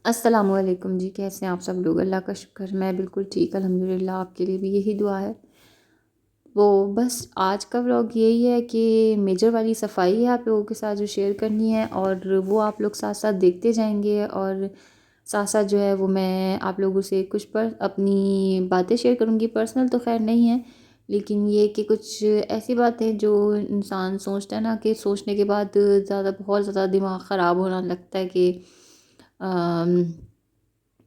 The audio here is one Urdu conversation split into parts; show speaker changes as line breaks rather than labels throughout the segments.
السلام علیکم جی، کیسے ہیں آپ سب لوگ؟ اللہ کا شکر میں بالکل ٹھیک الحمدللہ. آپ کے لیے بھی یہی دعا ہے. وہ بس آج کا ولاگ یہی ہے کہ میجر والی صفائی ہے آپ لوگوں کے ساتھ جو شیئر کرنی ہے، اور وہ آپ لوگ ساتھ ساتھ دیکھتے جائیں گے، اور ساتھ ساتھ جو ہے وہ میں آپ لوگوں سے کچھ پر اپنی باتیں شیئر کروں گی. پرسنل تو خیر نہیں ہے، لیکن یہ کہ کچھ ایسی باتیں جو انسان سوچتا ہے نا، کہ سوچنے کے بعد بہت زیادہ دماغ خراب ہونا لگتا ہے. کہ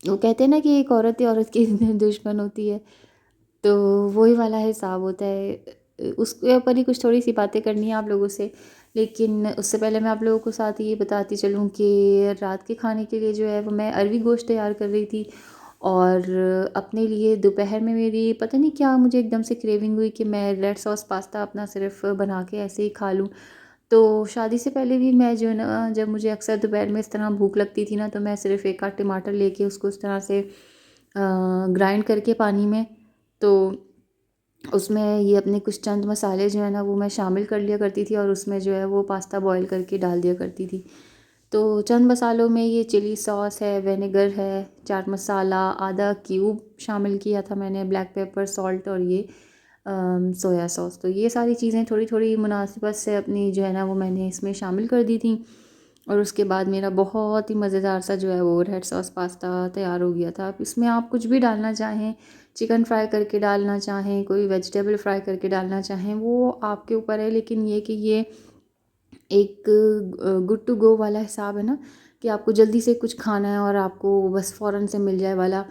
وہ کہتے ہیں نا کہ ایک عورت ہی عورت کی دشمن ہوتی ہے، تو وہی والا حساب ہوتا ہے. اس کے اوپر ہی کچھ تھوڑی سی باتیں کرنی ہے آپ لوگوں سے. لیکن اس سے پہلے میں آپ لوگوں کو ساتھ یہ بتاتی چلوں کہ رات کے کھانے کے لیے جو ہے وہ میں اروی گوشت تیار کر رہی تھی، اور اپنے لیے دوپہر میں میری پتہ نہیں کیا مجھے ایک دم سے کریونگ ہوئی کہ میں ریڈ سوس پاستا اپنا صرف بنا کے ایسے ہی کھا لوں. تو شادی سے پہلے بھی میں جو ہے نا، جب مجھے اکثر دوپہر میں اس طرح بھوک لگتی تھی نا، تو میں صرف ایک آدھ ٹماٹر لے کے اس کو اس طرح سے گرائنڈ کر کے پانی میں، تو اس میں یہ اپنے کچھ چند مسالے جو ہیں نا وہ میں شامل کر لیا کرتی تھی، اور اس میں جو ہے وہ پاستا بوائل کر کے ڈال دیا کرتی تھی. تو چند مسالوں میں یہ چلی سوس ہے، وینیگر ہے، چاٹ مسالہ آدھا کیوب شامل کیا تھا میں نے، بلیک پیپر، سالٹ، اور یہ سویا سوس. تو یہ ساری چیزیں تھوڑی تھوڑی مناسبت سے اپنی جو ہے نا وہ میں نے اس میں شامل کر دی تھیں. اور اس کے بعد میرا بہت ہی مزیدار سا جو ہے وہ ریڈ سوس پاستا تیار ہو گیا تھا. اب اس میں آپ کچھ بھی ڈالنا چاہیں، چکن فرائی کر کے ڈالنا چاہیں، کوئی ویجیٹیبل فرائی کر کے ڈالنا چاہیں، وہ آپ کے اوپر ہے. لیکن یہ کہ یہ ایک گڈ ٹو گو والا حساب ہے نا، کہ آپ کو جلدی سے کچھ کھانا ہے اور آپ کو بس فوراً سے مل جائے والا.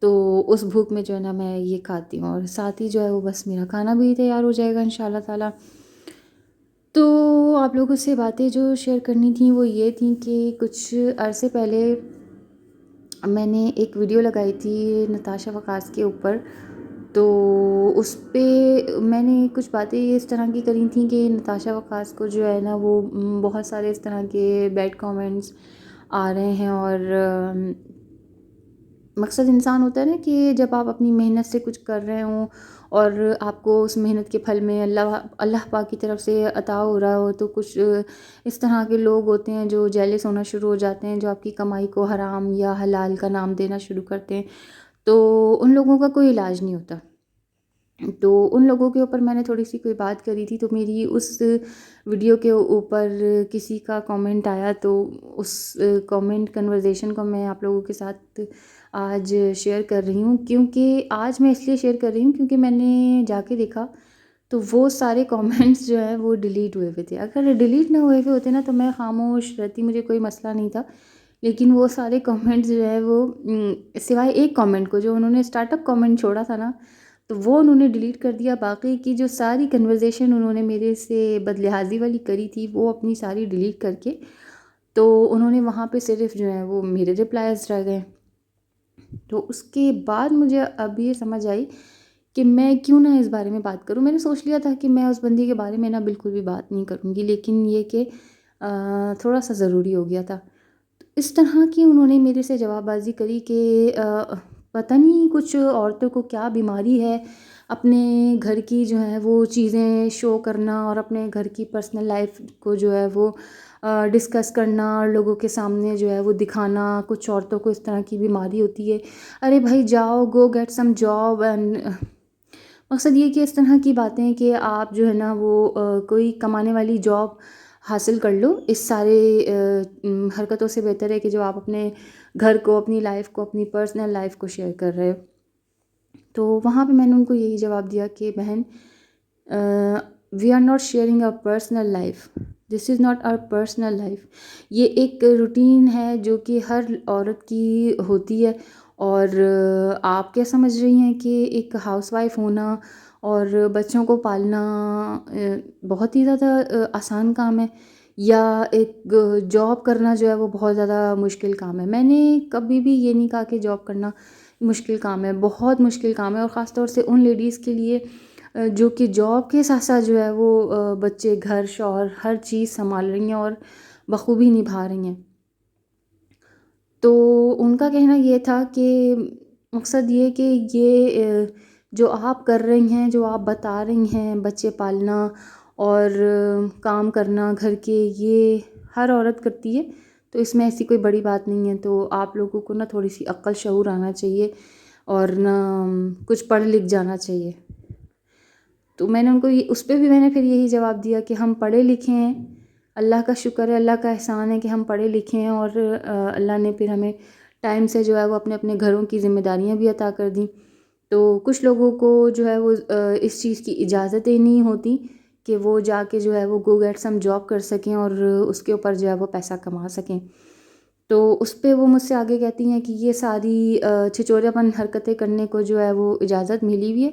تو اس بھوک میں جو ہے نا میں یہ کھاتی ہوں، اور ساتھ ہی جو ہے وہ بس میرا کھانا بھی تیار ہو جائے گا انشاءاللہ تعالی. تو آپ لوگوں سے باتیں جو شیئر کرنی تھیں وہ یہ تھیں کہ کچھ عرصے پہلے میں نے ایک ویڈیو لگائی تھی نتاشا وقاص کے اوپر. تو اس پہ میں نے کچھ باتیں اس طرح کی کری تھیں کہ نتاشا وقاص کو جو ہے نا وہ بہت سارے اس طرح کے بیڈ کامنٹس آ رہے ہیں. اور مقصد انسان ہوتا ہے نا کہ جب آپ اپنی محنت سے کچھ کر رہے ہوں، اور آپ کو اس محنت کے پھل میں اللہ پاک کی طرف سے عطا ہو رہا ہو، تو کچھ اس طرح کے لوگ ہوتے ہیں جو جیلس ہونا شروع ہو جاتے ہیں، جو آپ کی کمائی کو حرام یا حلال کا نام دینا شروع کرتے ہیں. تو ان لوگوں کا کوئی علاج نہیں ہوتا. تو ان لوگوں کے اوپر میں نے تھوڑی سی کوئی بات کری تھی، تو میری اس ویڈیو کے اوپر کسی کا کامنٹ آیا. تو اس کامنٹ کنورزیشن کو میں آپ لوگوں کے ساتھ آج شیئر کر رہی ہوں. کیونکہ آج میں اس لیے شیئر کر رہی ہوں کیونکہ میں نے جا کے دیکھا تو وہ سارے کامنٹس جو ہیں وہ ڈیلیٹ ہوئے ہوئے تھے. اگر ڈیلیٹ نہ ہوئے ہوئے ہوتے نا تو میں خاموش رہتی، مجھے کوئی مسئلہ نہیں تھا. لیکن وہ سارے کامنٹس جو ہے وہ سوائے ایک کامنٹ کو جو انہوں نے اسٹارٹ اپ کامنٹ چھوڑا تھا نا، تو وہ انہوں نے ڈیلیٹ کر دیا. باقی کی جو ساری کنورزیشن انہوں نے میرے سے بدلحاظی والی کری تھی وہ اپنی ساری ڈیلیٹ کر کے، تو انہوں نے وہاں پہ صرف جو ہے وہ میرے ریپلائز رہ گئے. تو اس کے بعد مجھے اب یہ سمجھ آئی کہ میں کیوں نہ اس بارے میں بات کروں. میں نے سوچ لیا تھا کہ میں اس بندی کے بارے میں نا بالکل بھی بات نہیں کروں گی، لیکن یہ کہ تھوڑا سا ضروری ہو گیا تھا. اس طرح کی انہوں نے میرے سے جواب بازی کری کہ پتہ نہیں کچھ عورتوں کو کیا بیماری ہے اپنے گھر کی جو ہے وہ چیزیں شو کرنا، اور اپنے گھر کی پرسنل لائف کو جو ہے وہ ڈسکس کرنا، اور لوگوں کے سامنے جو ہے وہ دکھانا. کچھ عورتوں کو اس طرح کی بیماری ہوتی ہے. ارے بھائی جاؤ، go get some job. And مقصد یہ کہ اس طرح کی باتیں کہ آپ جو ہے نا وہ کوئی کمانے والی جاب حاصل کر لو، اس سارے حرکتوں سے بہتر ہے کہ جو آپ اپنے گھر کو، اپنی لائف کو، اپنی پرسنل لائف کو شیئر کر رہے ہو. تو وہاں پہ میں نے ان کو یہی جواب دیا کہ بہن، we are not sharing our personal life, this is not our personal life. یہ ایک روٹین ہے جو کہ ہر عورت کی ہوتی ہے. اور آپ کیا سمجھ رہی ہیں کہ ایک ہاؤس وائف ہونا اور بچوں کو پالنا بہت ہی زیادہ آسان کام ہے، یا ایک جاب کرنا جو ہے وہ بہت زیادہ مشکل کام ہے؟ میں نے کبھی بھی یہ نہیں کہا کہ جاب کرنا مشکل کام ہے. بہت مشکل کام ہے، اور خاص طور سے ان لیڈیز کے لیے جو کہ جاب کے ساتھ ساتھ جو ہے وہ بچے، گھر، شوہر، ہر چیز سنبھال رہی ہیں اور بخوبی نبھا رہی ہیں. تو ان کا کہنا یہ تھا کہ مقصد یہ کہ یہ جو آپ کر رہی ہیں، جو آپ بتا رہی ہیں، بچے پالنا اور کام کرنا گھر کے، یہ ہر عورت کرتی ہے. تو اس میں ایسی کوئی بڑی بات نہیں ہے. تو آپ لوگوں کو نا تھوڑی سی عقل شعور آنا چاہیے اور نا کچھ پڑھ لکھ جانا چاہیے. تو میں نے ان کو اس پہ بھی میں نے پھر یہی جواب دیا کہ ہم پڑھے لکھے ہیں، اللہ کا شکر ہے، اللہ کا احسان ہے کہ ہم پڑھے لکھے ہیں، اور اللہ نے پھر ہمیں ٹائم سے جو ہے وہ اپنے اپنے گھروں کی ذمہ داریاں بھی عطا کر دیں. تو کچھ لوگوں کو جو ہے وہ اس چیز کی اجازتیں نہیں ہوتی کہ وہ جا کے جو ہے وہ گو گیٹ سم جاب کر سکیں اور اس کے اوپر جو ہے وہ پیسہ کما سکیں. تو اس پہ وہ مجھ سے آگے کہتی ہیں کہ یہ ساری چھچورے پن حرکتیں کرنے کو جو ہے وہ اجازت ملی ہوئی ہے،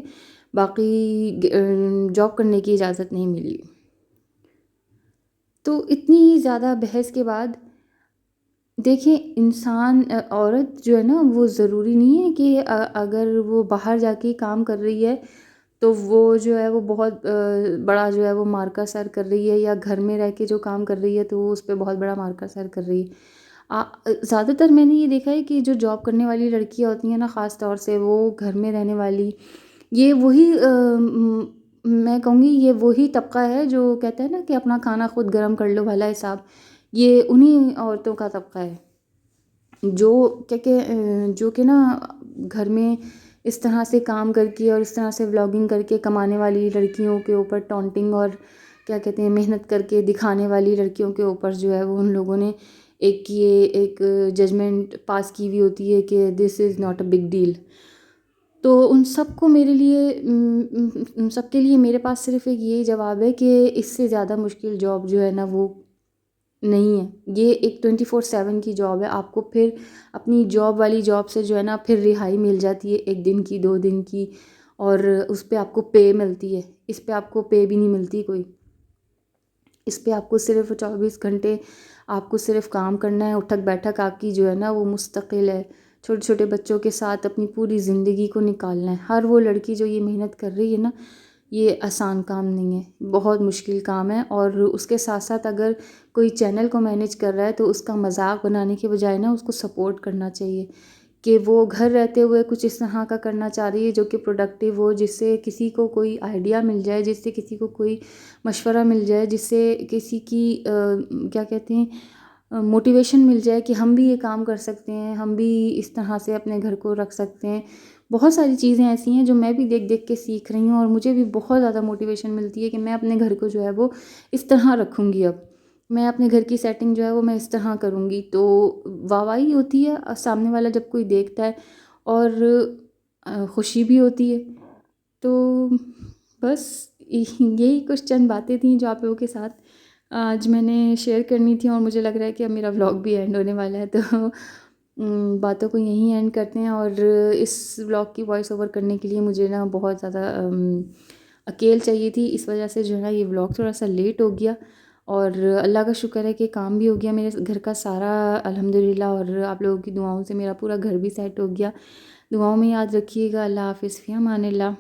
باقی جاب کرنے کی اجازت نہیں ملی. تو اتنی زیادہ بحث کے بعد دیکھیں، انسان عورت جو ہے نا وہ ضروری نہیں ہے کہ اگر وہ باہر جا کے کام کر رہی ہے تو وہ جو ہے وہ بہت بڑا جو ہے وہ مارکا سر کر رہی ہے، یا گھر میں رہ کے جو کام کر رہی ہے تو وہ اس پہ بہت بڑا مارکا سر کر رہی ہے. زیادہ تر میں نے یہ دیکھا ہے کہ جو جاب کرنے والی لڑکیاں ہوتی ہیں نا، خاص طور سے وہ گھر میں رہنے والی، یہ وہی میں کہوں گی یہ وہی طبقہ ہے جو کہتا ہے نا کہ اپنا کھانا خود گرم کر لو بھلا حساب. یہ انہی عورتوں کا طبقہ ہے جو جو کہ نا گھر میں اس طرح سے کام کر کے اور اس طرح سے ولاگنگ کر کے کمانے والی لڑکیوں کے اوپر ٹونٹنگ اور کیا کہتے ہیں محنت کر کے دکھانے والی لڑکیوں کے اوپر جو ہے وہ ان لوگوں نے ایک ججمنٹ پاس کی ہوئی ہوتی ہے کہ this is not a big deal. تو ان سب کو میرے لیے سب کے لیے میرے پاس صرف ایک یہی جواب ہے کہ اس سے زیادہ مشکل جاب جو ہے نا وہ نہیں ہے. یہ ایک 24/7 کی جاب ہے. آپ کو پھر اپنی جاب والی جاب سے جو ہے نا پھر رہائی مل جاتی ہے، 1 دن کی 2 دن کی، اور اس پہ آپ کو پے ملتی ہے. اس پہ آپ کو پے بھی نہیں ملتی کوئی. اس پہ آپ کو صرف 24 گھنٹے آپ کو صرف کام کرنا ہے. اٹھک بیٹھک آپ کی جو ہے نا وہ مستقل ہے. چھوٹے چھوٹے بچوں کے ساتھ اپنی پوری زندگی کو نکالنا ہے. ہر وہ لڑکی جو یہ محنت کر رہی ہے نا، یہ آسان کام نہیں ہے، بہت مشکل کام ہے. اور اس کے ساتھ ساتھ اگر کوئی چینل کو مینیج کر رہا ہے تو اس کا مذاق بنانے کے بجائے نا اس کو سپورٹ کرنا چاہیے کہ وہ گھر رہتے ہوئے کچھ اس طرح کا کرنا چاہ رہی ہے جو کہ پروڈکٹیو ہو، جس سے کسی کو کوئی آئیڈیا مل جائے، جس سے کسی کو کوئی مشورہ مل جائے، جس سے کسی کی کیا کہتے ہیں موٹیویشن مل جائے کہ ہم بھی یہ کام کر سکتے ہیں، ہم بھی اس طرح سے اپنے گھر کو رکھ سکتے ہیں. بہت ساری چیزیں ایسی ہیں جو میں بھی دیکھ دیکھ کے سیکھ رہی ہوں، اور مجھے بھی بہت زیادہ موٹیویشن ملتی ہے کہ میں اپنے گھر کو جو ہے وہ اس طرح رکھوں گی. اب میں اپنے گھر کی سیٹنگ جو ہے وہ میں اس طرح کروں گی. تو واہواہی ہوتی ہے سامنے والا جب کوئی دیکھتا ہے، اور خوشی بھی ہوتی ہے. تو بس یہی کچھ چند باتیں تھیں جو آپ لوگوں کے ساتھ آج میں نے شیئر کرنی تھی، اور مجھے لگ رہا ہے کہ اب میرا ولاگ بھی اینڈ ہونے والا ہے. تو باتوں کو یہیں اینڈ کرتے ہیں. اور اس ولاگ کی وائس اوور کرنے کے لیے مجھے نا بہت زیادہ اکیل چاہیے تھی، اس وجہ سے جو ہے نا یہ ولاگ تھوڑا سا لیٹ ہو گیا. اور اللہ کا شکر ہے کہ کام بھی ہو گیا میرے گھر کا سارا الحمدللہ، اور آپ لوگوں کی دعاؤں سے میرا پورا گھر بھی سیٹ ہو گیا. دعاؤں میں یاد رکھیے گا. اللہ حافظ، فی امان اللہ.